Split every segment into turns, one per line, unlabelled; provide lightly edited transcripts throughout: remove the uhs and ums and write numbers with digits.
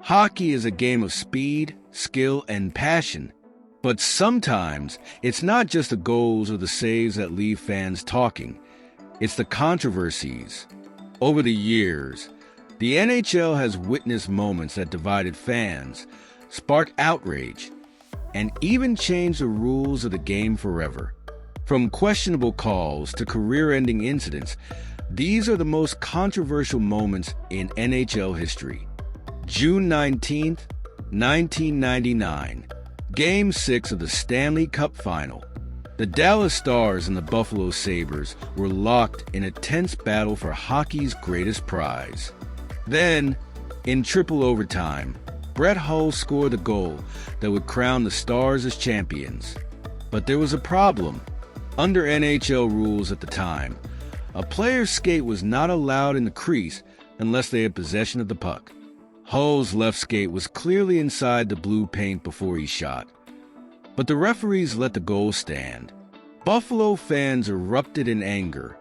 Hockey is a game of speed, skill, and passion. But sometimes it's not just the goals or the saves that leave fans talking. It's the controversies. Over the years, the NHL has witnessed moments that divided fans, sparked outrage, and even changed the rules of the game forever. From questionable calls to career-ending incidents, these are the most controversial moments in NHL history. June 19, 1999, Game 6 of the Stanley Cup Final. The Dallas Stars and the Buffalo Sabres were locked in a tense battle for hockey's greatest prize. Then, in triple overtime, Brett Hull scored the goal that would crown the Stars as champions. But there was a problem. Under NHL rules at the time, a player's skate was not allowed in the crease unless they had possession of the puck. Hull's left skate was clearly inside the blue paint before he shot. But the referees let the goal stand. Buffalo fans erupted in anger.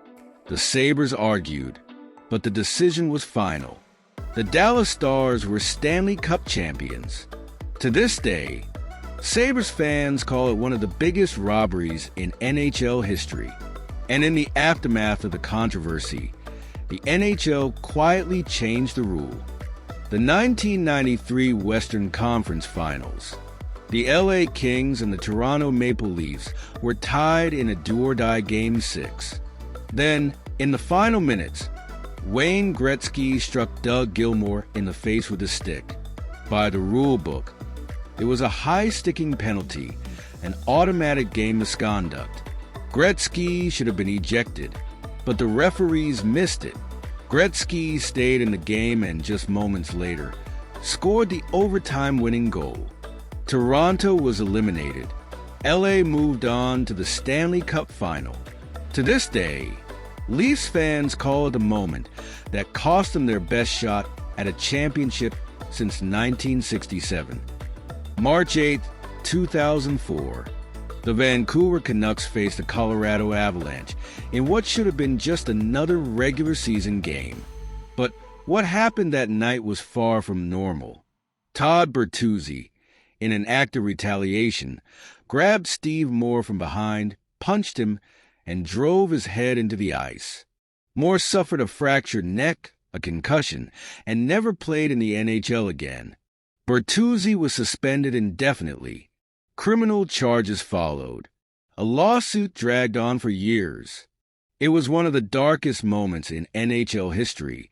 The Sabres argued, but the decision was final. The Dallas Stars were Stanley Cup champions. To this day, Sabres fans call it one of the biggest robberies in NHL history. And in the aftermath of the controversy, the NHL quietly changed the rule. The 1993 Western Conference Finals. The LA Kings and the Toronto Maple Leafs were tied in a do-or-die Game 6. Then, in the final minutes, Wayne Gretzky struck Doug Gilmour in the face with a stick. By the rulebook, it was a high-sticking penalty, an automatic game misconduct. Gretzky should have been ejected, but the referees missed it. Gretzky stayed in the game and just moments later scored the overtime winning goal. Toronto was eliminated. LA moved on to the Stanley Cup Final. To this day, Leafs fans call it the moment that cost them their best shot at a championship since 1967. March 8, 2004. The Vancouver Canucks faced the Colorado Avalanche in what should have been just another regular season game. But what happened that night was far from normal. Todd Bertuzzi, in an act of retaliation, grabbed Steve Moore from behind, punched him, and drove his head into the ice. Moore suffered a fractured neck, a concussion, and never played in the NHL again. Bertuzzi was suspended indefinitely. Criminal charges followed. A lawsuit dragged on for years. It was one of the darkest moments in NHL history,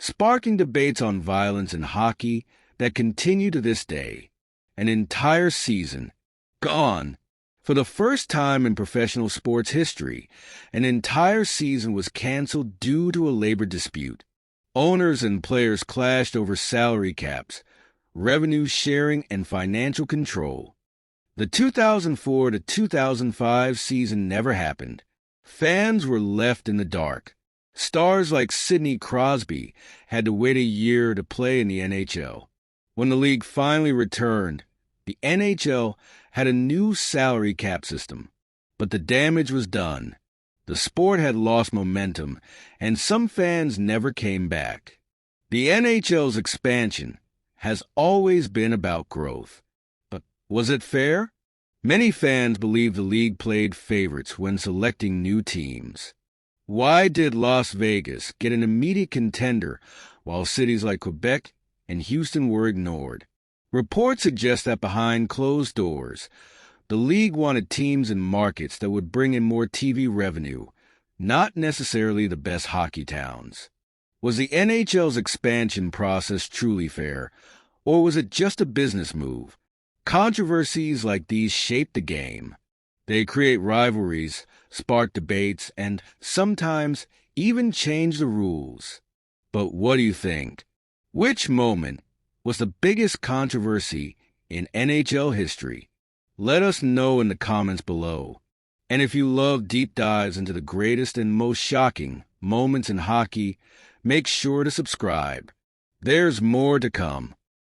sparking debates on violence in hockey that continue to this day. An entire season gone. For the first time in professional sports history, an entire season was canceled due to a labor dispute. Owners and players clashed over salary caps, revenue sharing, and financial control. The 2004 to 2005 season never happened. Fans were left in the dark. Stars like Sidney Crosby had to wait a year to play in the NHL. When the league finally returned, the NHL had a new salary cap system. But the damage was done. The sport had lost momentum, and some fans never came back. The NHL's expansion has always been about growth. But was it fair? Many fans believe the league played favorites when selecting new teams. Why did Las Vegas get an immediate contender while cities like Quebec and Houston were ignored? Reports suggest that behind closed doors, the league wanted teams in markets that would bring in more TV revenue, not necessarily the best hockey towns. Was the NHL's expansion process truly fair, or was it just a business move? Controversies like these shape the game. They create rivalries, spark debates, and sometimes even change the rules. But what do you think? Which moment was the biggest controversy in NHL history? Let us know in the comments below. And if you love deep dives into the greatest and most shocking moments in hockey, make sure to subscribe. There's more to come.